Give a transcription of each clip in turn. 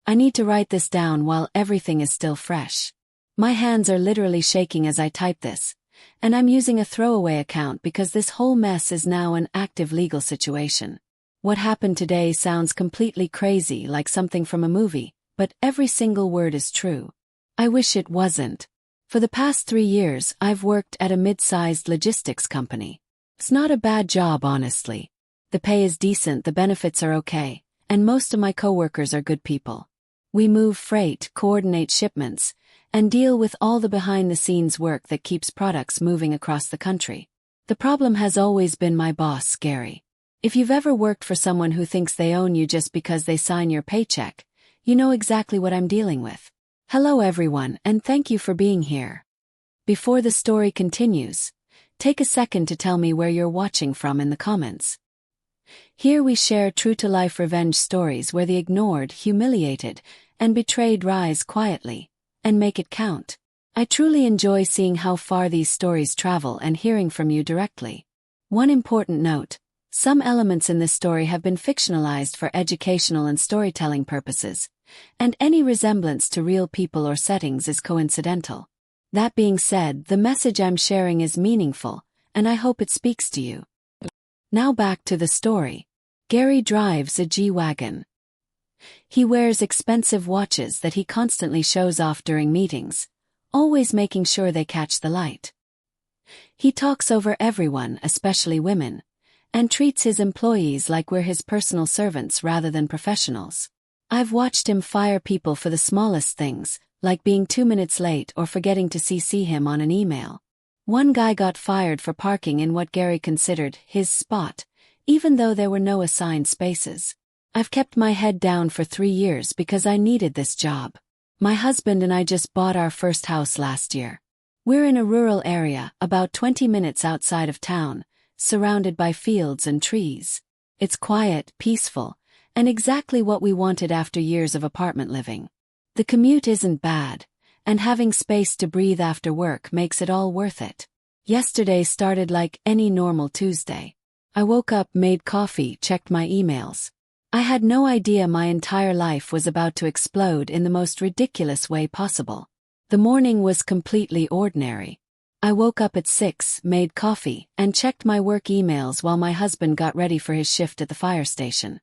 I need to write this down while everything is still fresh. My hands are literally shaking as I type this, and I'm using a throwaway account because this whole mess is now an active legal situation. What happened today sounds completely crazy, like something from a movie, but every single word is true. I wish it wasn't. For the past 3 years, I've worked at a mid-sized logistics company. It's not a bad job, honestly. The pay is decent, the benefits are okay, and most of my coworkers are good people. We move freight, coordinate shipments, and deal with all the behind-the-scenes work that keeps products moving across the country. The problem has always been my boss, Gary. If you've ever worked for someone who thinks they own you just because they sign your paycheck, you know exactly what I'm dealing with. Hello everyone, and thank you for being here. Before the story continues, take a second to tell me where you're watching from in the comments. Here we share true-to-life revenge stories where the ignored, humiliated, and betrayed rise quietly, and make it count. I truly enjoy seeing how far these stories travel and hearing from you directly. One important note: some elements in this story have been fictionalized for educational and storytelling purposes, and any resemblance to real people or settings is coincidental. That being said, the message I'm sharing is meaningful, and I hope it speaks to you. Now back to the story. Gary drives a G-Wagon. He wears expensive watches that he constantly shows off during meetings, always making sure they catch the light. He talks over everyone, especially women, and treats his employees like we're his personal servants rather than professionals. I've watched him fire people for the smallest things, like being 2 minutes late or forgetting to CC him on an email. One guy got fired for parking in what Gary considered his spot, even though there were no assigned spaces. I've kept my head down for 3 years because I needed this job. My husband and I just bought our first house last year. We're in a rural area, about 20 minutes outside of town, surrounded by fields and trees. It's quiet, peaceful, and exactly what we wanted after years of apartment living. The commute isn't bad, and having space to breathe after work makes it all worth it. Yesterday started like any normal Tuesday. I woke up, made coffee, checked my emails. I had no idea my entire life was about to explode in the most ridiculous way possible. The morning was completely ordinary. I woke up at 6, made coffee, and checked my work emails while my husband got ready for his shift at the fire station.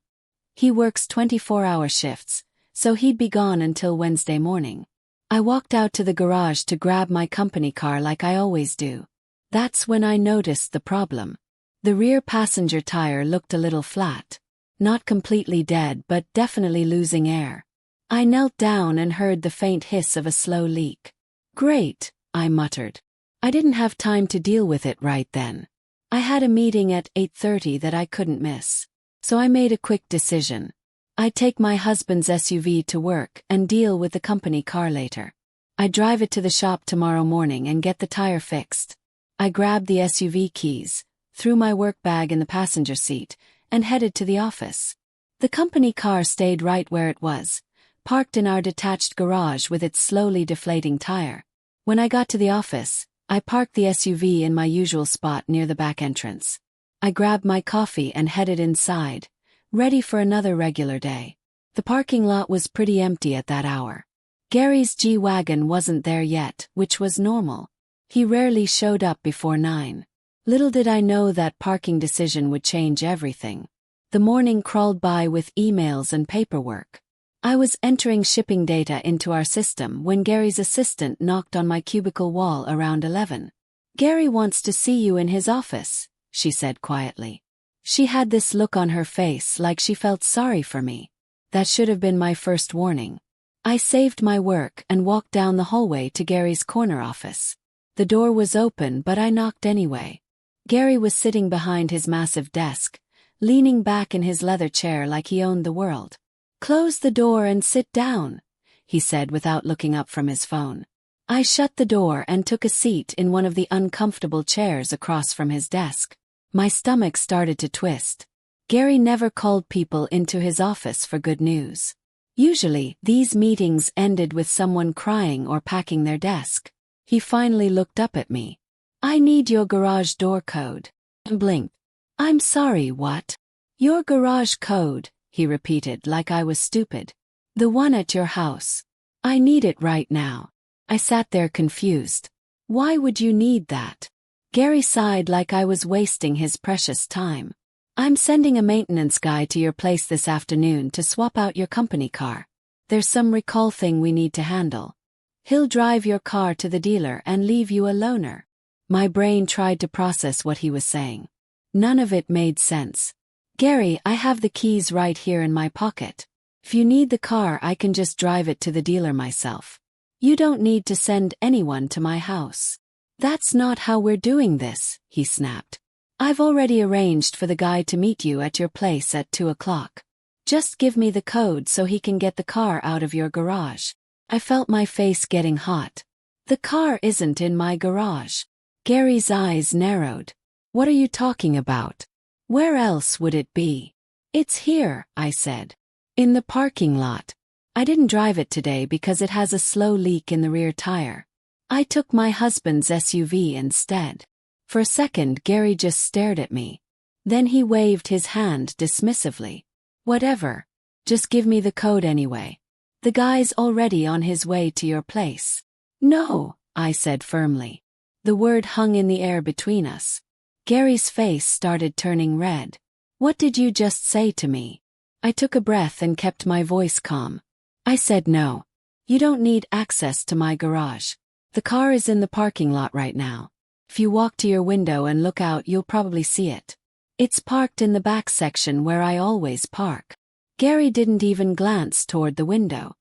He works 24-hour shifts, so he'd be gone until Wednesday morning. I walked out to the garage to grab my company car like I always do. That's when I noticed the problem. The rear passenger tire looked a little flat. Not completely dead, but definitely losing air. I knelt down and heard the faint hiss of a slow leak. Great, I muttered. I didn't have time to deal with it right then. I had a meeting at 8:30 that I couldn't miss. So I made a quick decision. I'd take my husband's SUV to work and deal with the company car later. I'd drive it to the shop tomorrow morning and get the tire fixed. I grabbed the SUV keys, threw my work bag in the passenger seat, and headed to the office. The company car stayed right where it was, parked in our detached garage with its slowly deflating tire. When I got to the office, I parked the SUV in my usual spot near the back entrance. I grabbed my coffee and headed inside, ready for another regular day. The parking lot was pretty empty at that hour. Gary's G-Wagon wasn't there yet, which was normal. He rarely showed up before 9. Little did I know that parking decision would change everything. The morning crawled by with emails and paperwork. I was entering shipping data into our system when Gary's assistant knocked on my cubicle wall around 11. "Gary wants to see you in his office," she said quietly. She had this look on her face like she felt sorry for me. That should have been my first warning. I saved my work and walked down the hallway to Gary's corner office. The door was open, but I knocked anyway. Gary was sitting behind his massive desk, leaning back in his leather chair like he owned the world. "Close the door and sit down," he said without looking up from his phone. I shut the door and took a seat in one of the uncomfortable chairs across from his desk. My stomach started to twist. Gary never called people into his office for good news. Usually, these meetings ended with someone crying or packing their desk. He finally looked up at me. "I need your garage door code." I blinked. "I'm sorry, what?" "Your garage code," he repeated like I was stupid. The one at your house. I need it right now. I sat there confused. Why would you need that? Gary sighed like I was wasting his precious time. I'm sending a maintenance guy to your place this afternoon to swap out your company car. There's some recall thing we need to handle. He'll drive your car to the dealer and leave you a loaner. My brain tried to process what he was saying. None of it made sense. Gary, I have the keys right here in my pocket. If you need the car, I can just drive it to the dealer myself. You don't need to send anyone to my house. That's not how we're doing this, he snapped. I've already arranged for the guy to meet you at your place at 2 o'clock. Just give me the code so he can get the car out of your garage. I felt my face getting hot. The car isn't in my garage. Gary's eyes narrowed. What are you talking about? Where else would it be? It's here, I said. In the parking lot. I didn't drive it today because it has a slow leak in the rear tire. I took my husband's SUV instead. For a second, Gary just stared at me. Then he waved his hand dismissively. Whatever. Just give me the code anyway. The guy's already on his way to your place. No, I said firmly. The word hung in the air between us. Gary's face started turning red. What did you just say to me? I took a breath and kept my voice calm. I said no. You don't need access to my garage. The car is in the parking lot right now. If you walk to your window and look out, you'll probably see it. It's parked in the back section where I always park. Gary didn't even glance toward the window.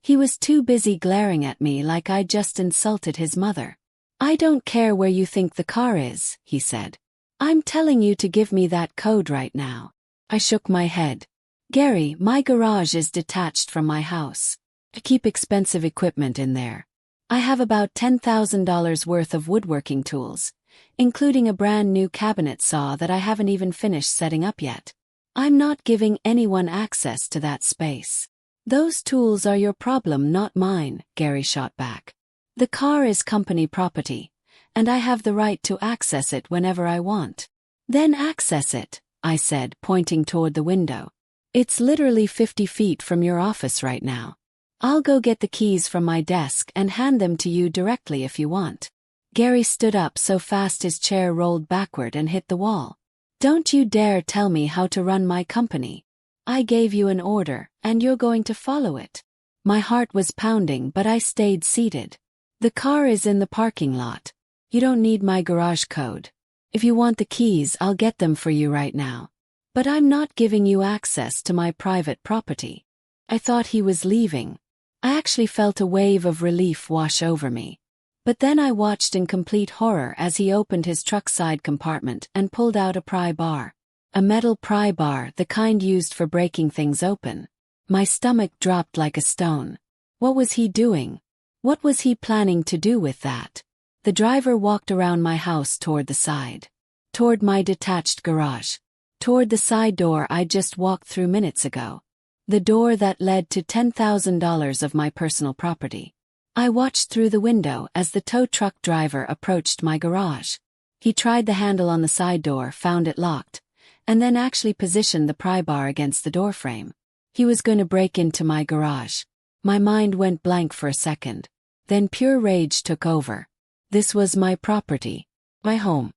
He was too busy glaring at me like I'd just insulted his mother. I don't care where you think the car is, he said. I'm telling you to give me that code right now. I shook my head. Gary, my garage is detached from my house. I keep expensive equipment in there. I have about $10,000 worth of woodworking tools, including a brand new cabinet saw that I haven't even finished setting up yet. I'm not giving anyone access to that space. Those tools are your problem, not mine, Gary shot back. The car is company property, and I have the right to access it whenever I want. Then access it, I said, pointing toward the window. It's literally 50 feet from your office right now. I'll go get the keys from my desk and hand them to you directly if you want. Gary stood up so fast his chair rolled backward and hit the wall. Don't you dare tell me how to run my company. I gave you an order, and you're going to follow it. My heart was pounding, but I stayed seated. The car is in the parking lot. You don't need my garage code. If you want the keys, I'll get them for you right now. But I'm not giving you access to my private property. I thought he was leaving. I actually felt a wave of relief wash over me. But then I watched in complete horror as he opened his truck side compartment and pulled out a pry bar. A metal pry bar, the kind used for breaking things open. My stomach dropped like a stone. What was he doing? What was he planning to do with that? The driver walked around my house toward the side. Toward my detached garage. Toward the side door I'd just walked through minutes ago. The door that led to $10,000 of my personal property. I watched through the window as the tow truck driver approached my garage. He tried the handle on the side door, found it locked, and then actually positioned the pry bar against the doorframe. He was going to break into my garage. My mind went blank for a second. Then pure rage took over. This was my property. My home.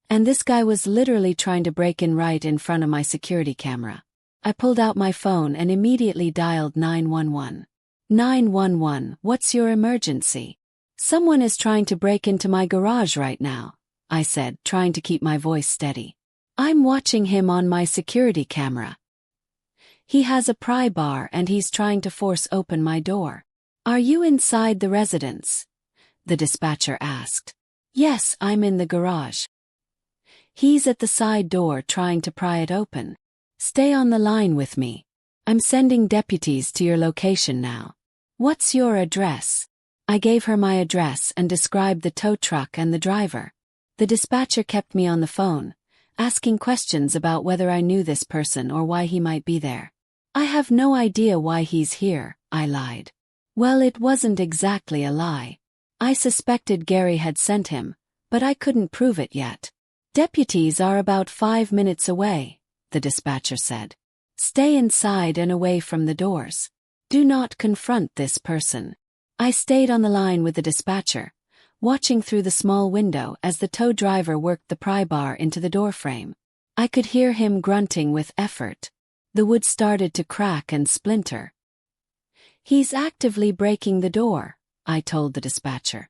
And this guy was literally trying to break in right in front of my security camera. I pulled out my phone and immediately dialed 911. 911, what's your emergency? Someone is trying to break into my garage right now, I said, trying to keep my voice steady. I'm watching him on my security camera. He has a pry bar and he's trying to force open my door. Are you inside the residence? The dispatcher asked. Yes, I'm in the garage. He's at the side door trying to pry it open. Stay on the line with me. I'm sending deputies to your location now. What's your address? I gave her my address and described the tow truck and the driver. The dispatcher kept me on the phone, asking questions about whether I knew this person or why he might be there. I have no idea why he's here, I lied. Well, it wasn't exactly a lie. I suspected Gary had sent him, but I couldn't prove it yet. Deputies are about 5 minutes away, the dispatcher said. Stay inside and away from the doors. Do not confront this person. I stayed on the line with the dispatcher, watching through the small window as the tow driver worked the pry bar into the doorframe. I could hear him grunting with effort. The wood started to crack and splinter. He's actively breaking the door, I told the dispatcher.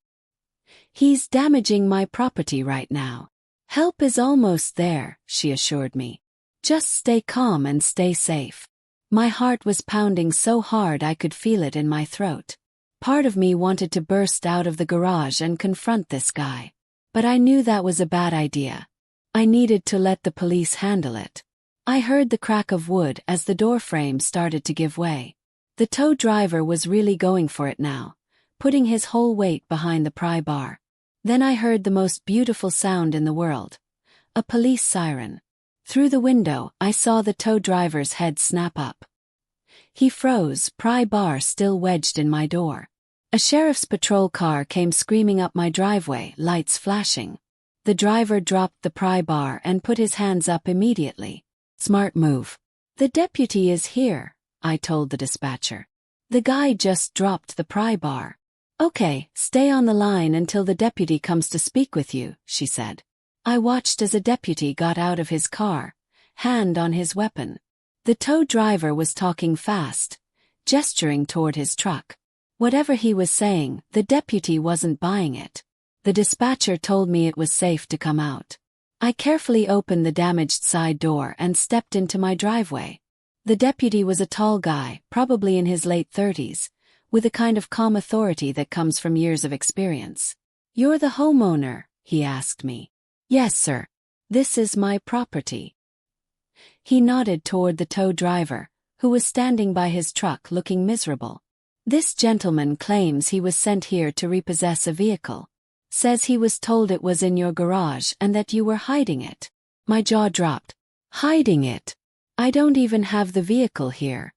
He's damaging my property right now. Help is almost there, she assured me. Just stay calm and stay safe. My heart was pounding so hard I could feel it in my throat. Part of me wanted to burst out of the garage and confront this guy. But I knew that was a bad idea. I needed to let the police handle it. I heard the crack of wood as the doorframe started to give way. The tow driver was really going for it now, putting his whole weight behind the pry bar. Then I heard the most beautiful sound in the world. A police siren. Through the window, I saw the tow driver's head snap up. He froze, pry bar still wedged in my door. A sheriff's patrol car came screaming up my driveway, lights flashing. The driver dropped the pry bar and put his hands up immediately. Smart move. The deputy is here, I told the dispatcher. The guy just dropped the pry bar. Okay, stay on the line until the deputy comes to speak with you, she said. I watched as a deputy got out of his car, hand on his weapon. The tow driver was talking fast, gesturing toward his truck. Whatever he was saying, the deputy wasn't buying it. The dispatcher told me it was safe to come out. I carefully opened the damaged side door and stepped into my driveway. The deputy was a tall guy, probably in his late 30s, with a kind of calm authority that comes from years of experience. You're the homeowner, he asked me. Yes, sir. This is my property. He nodded toward the tow driver, who was standing by his truck looking miserable. This gentleman claims he was sent here to repossess a vehicle. Says he was told it was in your garage and that you were hiding it. My jaw dropped. Hiding it? I don't even have the vehicle here.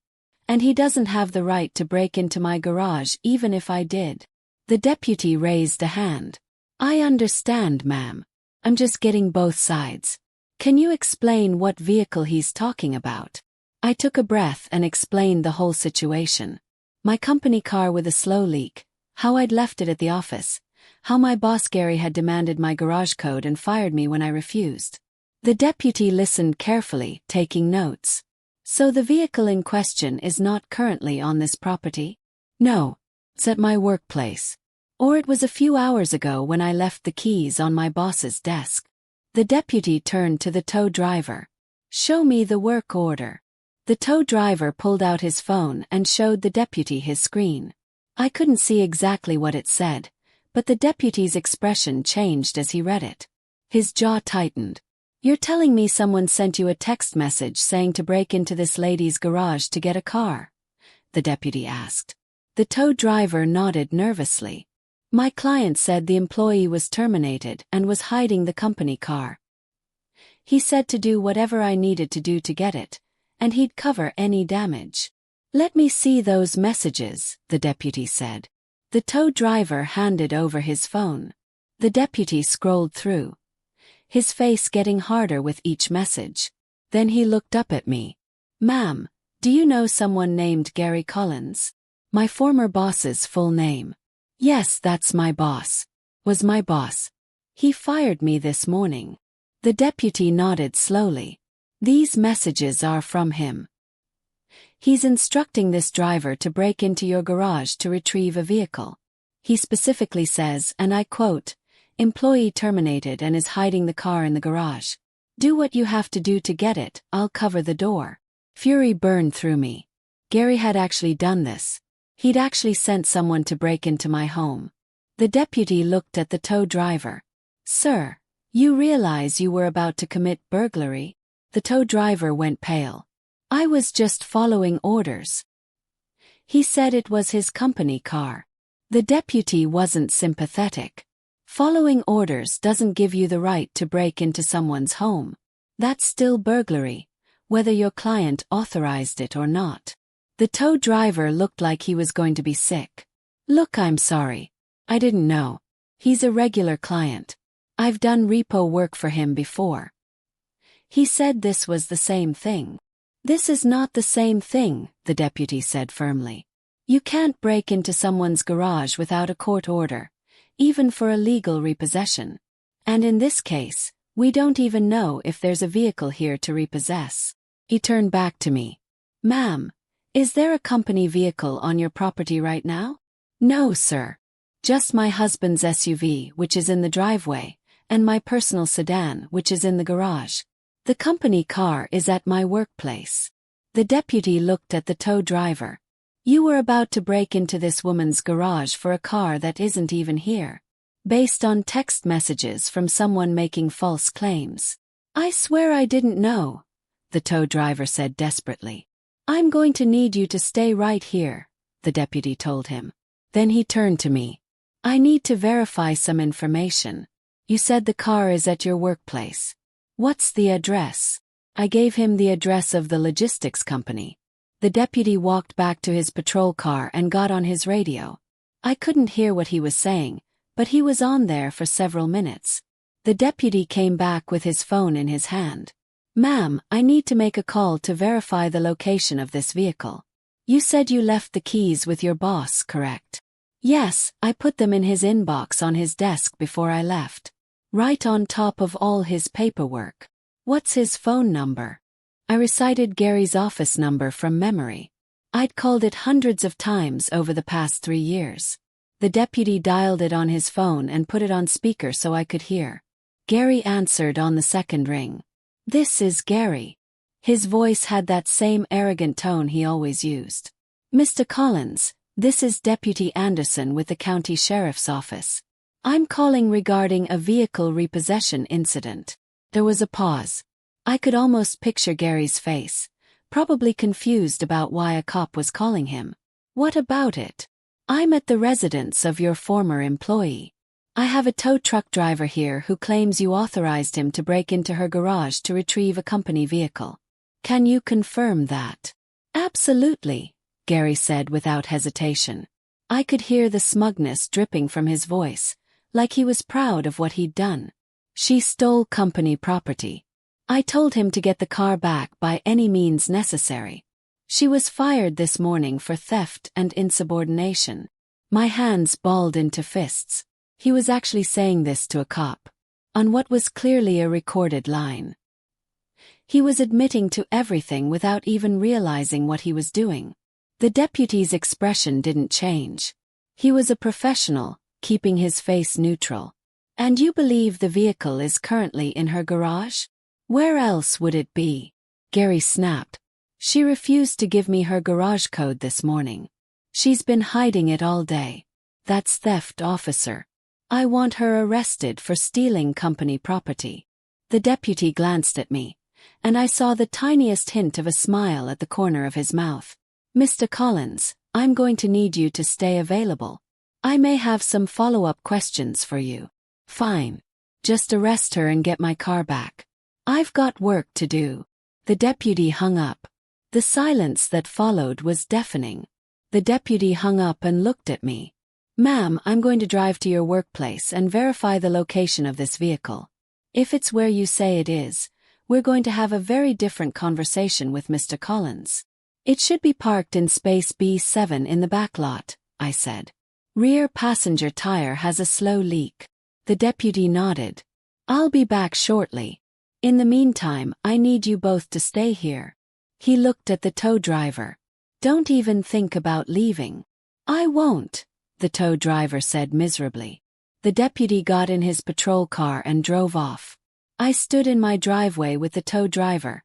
And he doesn't have the right to break into my garage even if I did. The deputy raised a hand. I understand, ma'am. I'm just getting both sides. Can you explain what vehicle he's talking about? I took a breath and explained the whole situation. My company car with a slow leak, how I'd left it at the office, how my boss Gary had demanded my garage code and fired me when I refused. The deputy listened carefully, taking notes. So the vehicle in question is not currently on this property? No. It's at my workplace. Or it was a few hours ago when I left the keys on my boss's desk. The deputy turned to the tow driver. Show me the work order. The tow driver pulled out his phone and showed the deputy his screen. I couldn't see exactly what it said, but the deputy's expression changed as he read it. His jaw tightened. You're telling me someone sent you a text message saying to break into this lady's garage to get a car? The deputy asked. The tow driver nodded nervously. My client said the employee was terminated and was hiding the company car. He said to do whatever I needed to do to get it, and he'd cover any damage. Let me see those messages, the deputy said. The tow driver handed over his phone. The deputy scrolled through, his face getting harder with each message. Then he looked up at me. Ma'am, do you know someone named Gary Collins? My former boss's full name. Yes, that's my boss. Was my boss. He fired me this morning. The deputy nodded slowly. These messages are from him. He's instructing this driver to break into your garage to retrieve a vehicle. He specifically says, and I quote, employee terminated and is hiding the car in the garage. Do what you have to do to get it, I'll cover the door. Fury burned through me. Gary had actually done this. He'd actually sent someone to break into my home. The deputy looked at the tow driver. Sir, you realize you were about to commit burglary? The tow driver went pale. I was just following orders. He said it was his company car. The deputy wasn't sympathetic. Following orders doesn't give you the right to break into someone's home. That's still burglary, whether your client authorized it or not. The tow driver looked like he was going to be sick. Look, I'm sorry. I didn't know. He's a regular client. I've done repo work for him before. He said this was the same thing. This is not the same thing, the deputy said firmly. You can't break into someone's garage without a court order, even for a legal repossession. And in this case, we don't even know if there's a vehicle here to repossess. He turned back to me. Ma'am, is there a company vehicle on your property right now? No, sir. Just my husband's SUV, which is in the driveway, and my personal sedan, which is in the garage. The company car is at my workplace. The deputy looked at the tow driver. You were about to break into this woman's garage for a car that isn't even here. Based on text messages from someone making false claims. I swear I didn't know, the tow driver said desperately. I'm going to need you to stay right here, the deputy told him. Then he turned to me. I need to verify some information. You said the car is at your workplace. What's the address? I gave him the address of the logistics company. The deputy walked back to his patrol car and got on his radio. I couldn't hear what he was saying, but he was on there for several minutes. The deputy came back with his phone in his hand. Ma'am, I need to make a call to verify the location of this vehicle. You said you left the keys with your boss, correct? Yes, I put them in his inbox on his desk before I left. Right on top of all his paperwork. What's his phone number? I recited Gary's office number from memory. I'd called it hundreds of times over the past 3 years. The deputy dialed it on his phone and put it on speaker so I could hear. Gary answered on the second ring. This is Gary. His voice had that same arrogant tone he always used. Mr. Collins, this is Deputy Anderson with the county sheriff's office. I'm calling regarding a vehicle repossession incident. There was a pause. I could almost picture Gary's face, probably confused about why a cop was calling him. What about it? I'm at the residence of your former employee. I have a tow truck driver here who claims you authorized him to break into her garage to retrieve a company vehicle. Can you confirm that? Absolutely, Gary said without hesitation. I could hear the smugness dripping from his voice, like he was proud of what he'd done. She stole company property. I told him to get the car back by any means necessary. She was fired this morning for theft and insubordination. My hands balled into fists. He was actually saying this to a cop. On what was clearly a recorded line. He was admitting to everything without even realizing what he was doing. The deputy's expression didn't change. He was a professional, keeping his face neutral. And you believe the vehicle is currently in her garage? Where else would it be? Gary snapped. She refused to give me her garage code this morning. She's been hiding it all day. That's theft, officer. I want her arrested for stealing company property. The deputy glanced at me, and I saw the tiniest hint of a smile at the corner of his mouth. Mr. Collins, I'm going to need you to stay available. I may have some follow-up questions for you. Fine. Just arrest her and get my car back. I've got work to do. The deputy hung up. The silence that followed was deafening. The deputy hung up and looked at me. Ma'am, I'm going to drive to your workplace and verify the location of this vehicle. If it's where you say it is, we're going to have a very different conversation with Mr. Collins. It should be parked in space B7 in the back lot, I said. Rear passenger tire has a slow leak. The deputy nodded. I'll be back shortly. In the meantime, I need you both to stay here. He looked at the tow driver. Don't even think about leaving. I won't, the tow driver said miserably. The deputy got in his patrol car and drove off. I stood in my driveway with the tow driver,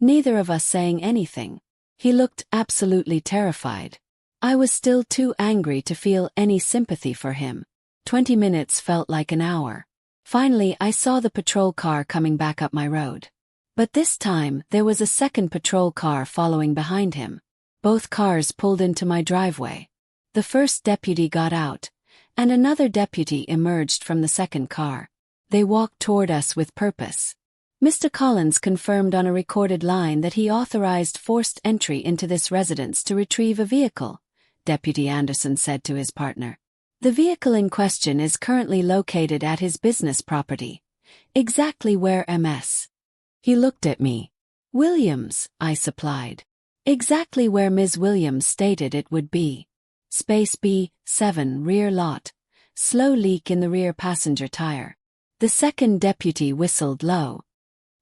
neither of us saying anything. He looked absolutely terrified. I was still too angry to feel any sympathy for him. 20 minutes felt like an hour. Finally, I saw the patrol car coming back up my road. But this time, there was a second patrol car following behind him. Both cars pulled into my driveway. The first deputy got out, and another deputy emerged from the second car. They walked toward us with purpose. Mr. Collins confirmed on a recorded line that he authorized forced entry into this residence to retrieve a vehicle, Deputy Anderson said to his partner. The vehicle in question is currently located at his business property. Exactly where Ms. He looked at me. Williams, I supplied. Exactly where Ms. Williams stated it would be. Space B7 rear lot. Slow leak in the rear passenger tire. The second deputy whistled low.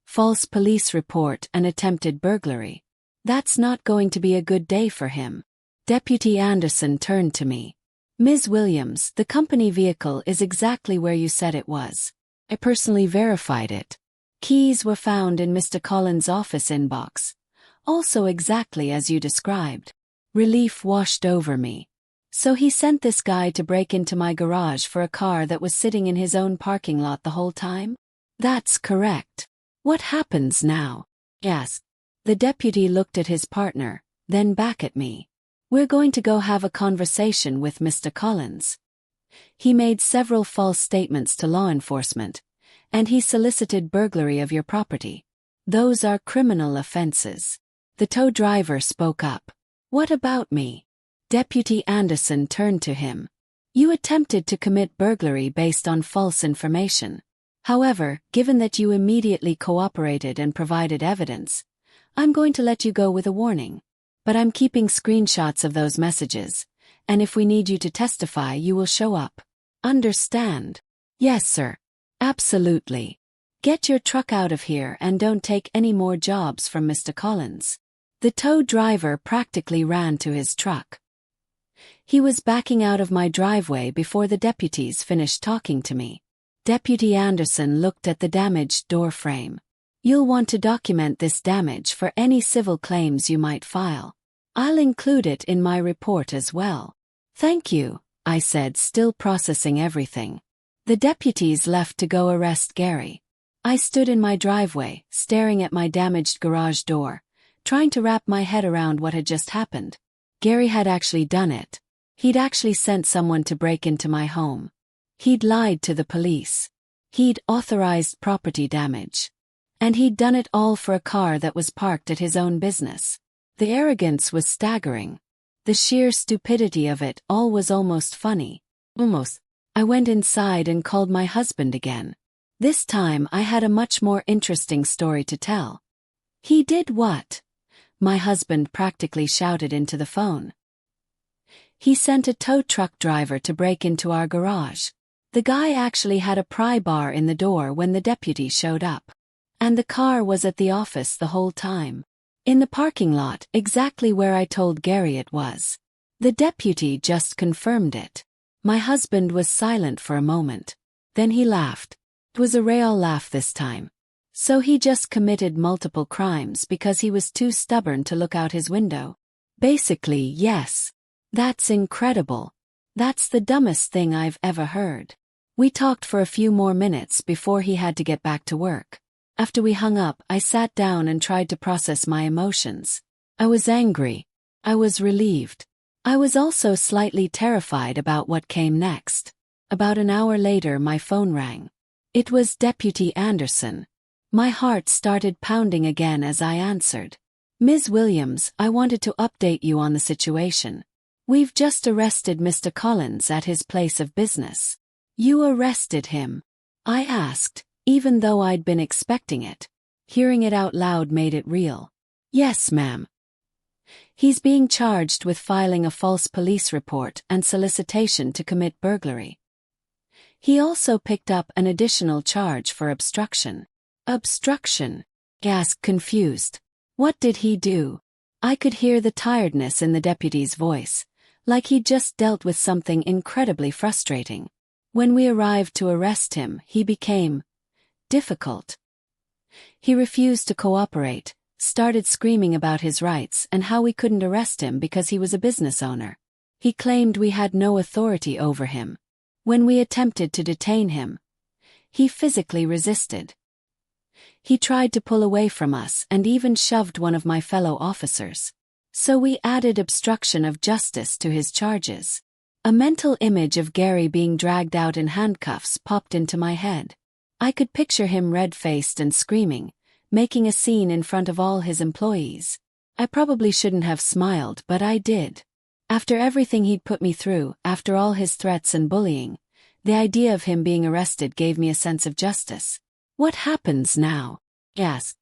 False police report and attempted burglary. That's not going to be a good day for him. Deputy Anderson turned to me. Ms. Williams, the company vehicle is exactly where you said it was. I personally verified it. Keys were found in Mr. Collins' office inbox. Also exactly as you described. Relief washed over me. So he sent this guy to break into my garage for a car that was sitting in his own parking lot the whole time? That's correct. What happens now? Yes. The deputy looked at his partner, then back at me. We're going to go have a conversation with Mr. Collins. He made several false statements to law enforcement, and he solicited burglary of your property. Those are criminal offenses. The tow driver spoke up. What about me? Deputy Anderson turned to him. You attempted to commit burglary based on false information. However, given that you immediately cooperated and provided evidence, I'm going to let you go with a warning. But I'm keeping screenshots of those messages, and if we need you to testify, you will show up. Understand? Yes, sir. Absolutely. Get your truck out of here and don't take any more jobs from Mr. Collins. The tow driver practically ran to his truck. He was backing out of my driveway before the deputies finished talking to me. Deputy Anderson looked at the damaged door frame. You'll want to document this damage for any civil claims you might file. I'll include it in my report as well. Thank you, I said, still processing everything. The deputies left to go arrest Gary. I stood in my driveway, staring at my damaged garage door, trying to wrap my head around what had just happened. Gary had actually done it. He'd actually sent someone to break into my home. He'd lied to the police. He'd authorized property damage. And he'd done it all for a car that was parked at his own business. The arrogance was staggering. The sheer stupidity of it all was almost funny. Almost. I went inside and called my husband again. This time I had a much more interesting story to tell. He did what? My husband practically shouted into the phone. He sent a tow truck driver to break into our garage. The guy actually had a pry bar in the door when the deputy showed up. And the car was at the office the whole time. In the parking lot, exactly where I told Gary it was. The deputy just confirmed it. My husband was silent for a moment. Then he laughed. It was a real laugh this time. So he just committed multiple crimes because he was too stubborn to look out his window. Basically, yes. That's incredible. That's the dumbest thing I've ever heard. We talked for a few more minutes before he had to get back to work. After we hung up, I sat down and tried to process my emotions. I was angry. I was relieved. I was also slightly terrified about what came next. About an hour later, my phone rang. It was Deputy Anderson. My heart started pounding again as I answered. Ms. Williams, I wanted to update you on the situation. We've just arrested Mr. Collins at his place of business. You arrested him? I asked, even though I'd been expecting it. Hearing it out loud made it real. Yes, ma'am. He's being charged with filing a false police report and solicitation to commit burglary. He also picked up an additional charge for obstruction. Obstruction? I asked, confused. What did he do? I could hear the tiredness in the deputy's voice, like he'd just dealt with something incredibly frustrating. When we arrived to arrest him, he became difficult. He refused to cooperate, started screaming about his rights and how we couldn't arrest him because he was a business owner. He claimed we had no authority over him. When we attempted to detain him, he physically resisted. He tried to pull away from us and even shoved one of my fellow officers. So we added obstruction of justice to his charges. A mental image of Gary being dragged out in handcuffs popped into my head. I could picture him red-faced and screaming, making a scene in front of all his employees. I probably shouldn't have smiled, but I did. After everything he'd put me through, after all his threats and bullying, the idea of him being arrested gave me a sense of justice. What happens now? Yes.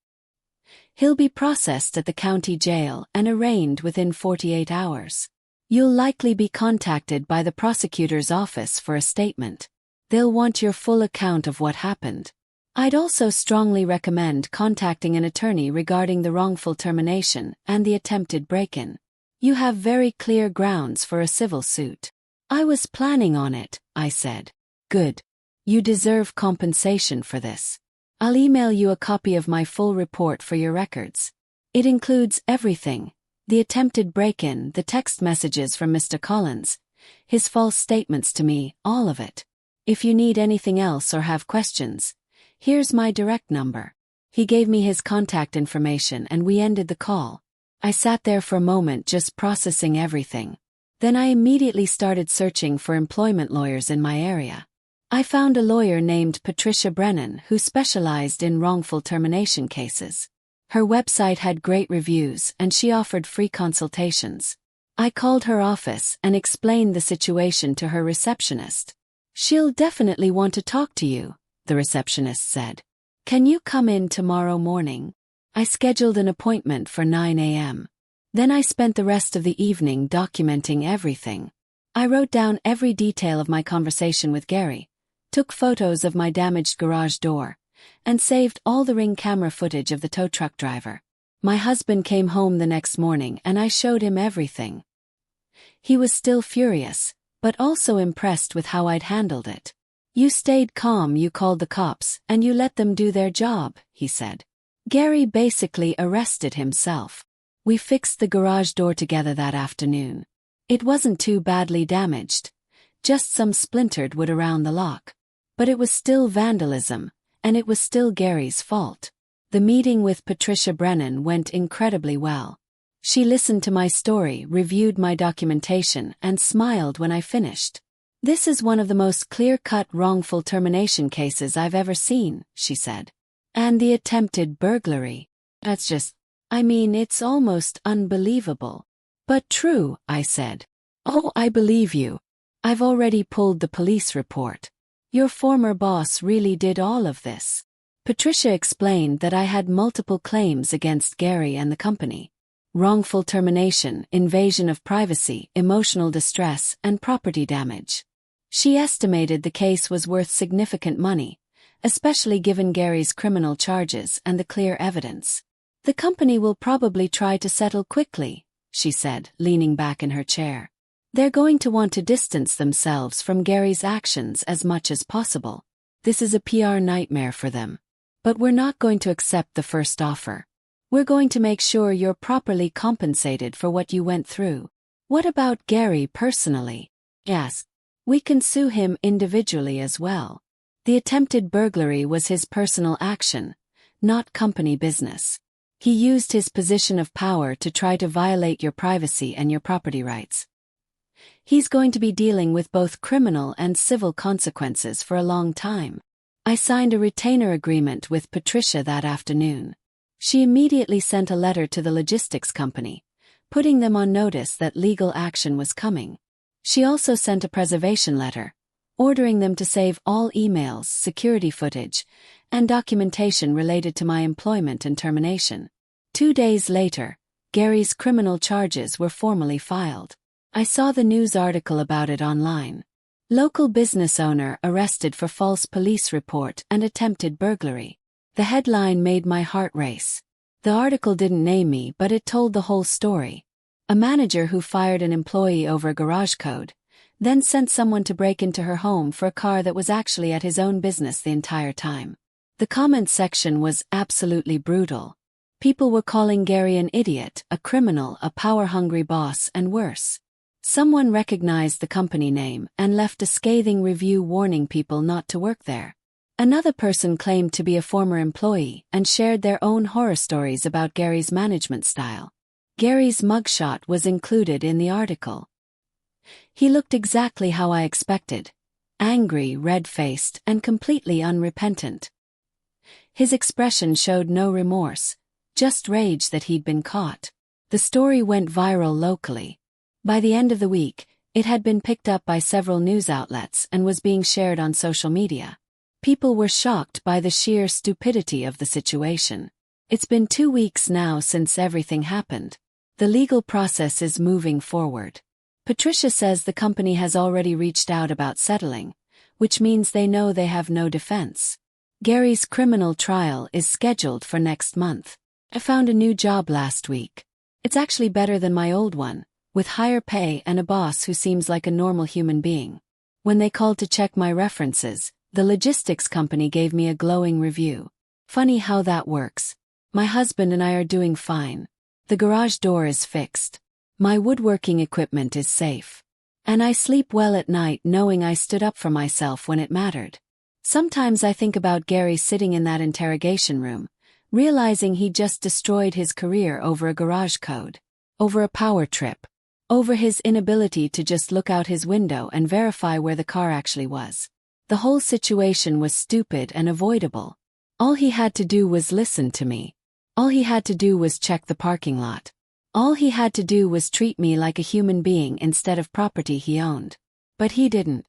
He'll be processed at the county jail and arraigned within 48 hours. You'll likely be contacted by the prosecutor's office for a statement. They'll want your full account of what happened. I'd also strongly recommend contacting an attorney regarding the wrongful termination and the attempted break-in. You have very clear grounds for a civil suit. I was planning on it, I said. Good. You deserve compensation for this. I'll email you a copy of my full report for your records. It includes everything: the attempted break-in, the text messages from Mr. Collins, his false statements to me, all of it. If you need anything else or have questions, here's my direct number. He gave me his contact information and we ended the call. I sat there for a moment just processing everything. Then I immediately started searching for employment lawyers in my area. I found a lawyer named Patricia Brennan who specialized in wrongful termination cases. Her website had great reviews and she offered free consultations. I called her office and explained the situation to her receptionist. She'll definitely want to talk to you, the receptionist said. Can you come in tomorrow morning? I scheduled an appointment for 9 a.m. Then I spent the rest of the evening documenting everything. I wrote down every detail of my conversation with Gary, took photos of my damaged garage door, and saved all the Ring camera footage of the tow truck driver. My husband came home the next morning and I showed him everything. He was still furious, but also impressed with how I'd handled it. You stayed calm, you called the cops, and you let them do their job, he said. Gary basically arrested himself. We fixed the garage door together that afternoon. It wasn't too badly damaged, just some splintered wood around the lock. But it was still vandalism, and it was still Gary's fault. The meeting with Patricia Brennan went incredibly well. She listened to my story, reviewed my documentation, and smiled when I finished. This is one of the most clear-cut wrongful termination cases I've ever seen, she said. And the attempted burglary. It's almost unbelievable. But true, I said. Oh, I believe you. I've already pulled the police report. Your former boss really did all of this. Patricia explained that I had multiple claims against Gary and the company. Wrongful termination, invasion of privacy, emotional distress, and property damage. She estimated the case was worth significant money, especially given Gary's criminal charges and the clear evidence. The company will probably try to settle quickly, she said, leaning back in her chair. They're going to want to distance themselves from Gary's actions as much as possible. This is a PR nightmare for them. But we're not going to accept the first offer. We're going to make sure you're properly compensated for what you went through. What about Gary personally? Yes. We can sue him individually as well. The attempted burglary was his personal action, not company business. He used his position of power to try to violate your privacy and your property rights. He's going to be dealing with both criminal and civil consequences for a long time. I signed a retainer agreement with Patricia that afternoon. She immediately sent a letter to the logistics company, putting them on notice that legal action was coming. She also sent a preservation letter, ordering them to save all emails, security footage, and documentation related to my employment and termination. 2 days later, Gary's criminal charges were formally filed. I saw the news article about it online. Local business owner arrested for false police report and attempted burglary. The headline made my heart race. The article didn't name me, but it told the whole story. A manager who fired an employee over a garage code, then sent someone to break into her home for a car that was actually at his own business the entire time. The comment section was absolutely brutal. People were calling Gary an idiot, a criminal, a power-hungry boss, and worse. Someone recognized the company name and left a scathing review warning people not to work there. Another person claimed to be a former employee and shared their own horror stories about Gary's management style. Gary's mugshot was included in the article. He looked exactly how I expected: angry, red-faced, and completely unrepentant. His expression showed no remorse, just rage that he'd been caught. The story went viral locally. By the end of the week, it had been picked up by several news outlets and was being shared on social media. People were shocked by the sheer stupidity of the situation. It's been 2 weeks now since everything happened. The legal process is moving forward. Patricia says the company has already reached out about settling, which means they know they have no defense. Gary's criminal trial is scheduled for next month. I found a new job last week. It's actually better than my old one, with higher pay and a boss who seems like a normal human being. When they called to check my references, the logistics company gave me a glowing review. Funny how that works. My husband and I are doing fine. The garage door is fixed. My woodworking equipment is safe. And I sleep well at night knowing I stood up for myself when it mattered. Sometimes I think about Gary sitting in that interrogation room, realizing he just destroyed his career over a garage code, over a power trip, over his inability to just look out his window and verify where the car actually was. The whole situation was stupid and avoidable. All he had to do was listen to me. All he had to do was check the parking lot. All he had to do was treat me like a human being instead of property he owned. But he didn't.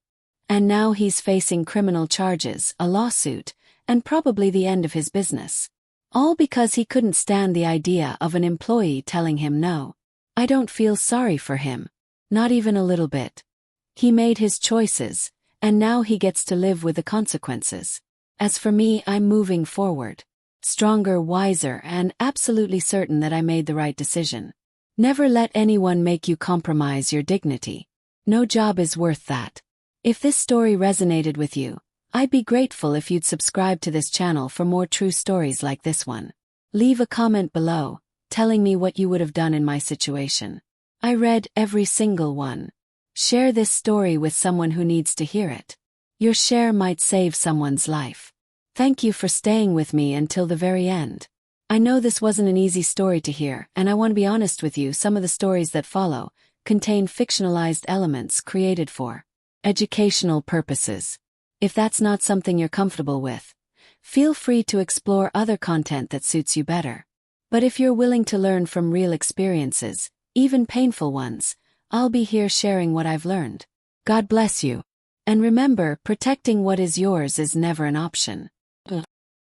And now he's facing criminal charges, a lawsuit, and probably the end of his business. All because he couldn't stand the idea of an employee telling him no. I don't feel sorry for him. Not even a little bit. He made his choices, and now he gets to live with the consequences. As for me, I'm moving forward. Stronger, wiser, and absolutely certain that I made the right decision. Never let anyone make you compromise your dignity. No job is worth that. If this story resonated with you, I'd be grateful if you'd subscribe to this channel for more true stories like this one. Leave a comment below, telling me what you would have done in my situation. I read every single one. Share this story with someone who needs to hear it. Your share might save someone's life. Thank you for staying with me until the very end. I know this wasn't an easy story to hear, and I want to be honest with you, some of the stories that follow contain fictionalized elements created for educational purposes. If that's not something you're comfortable with, feel free to explore other content that suits you better. But if you're willing to learn from real experiences, even painful ones, I'll be here sharing what I've learned. God bless you. And remember, protecting what is yours is never an option.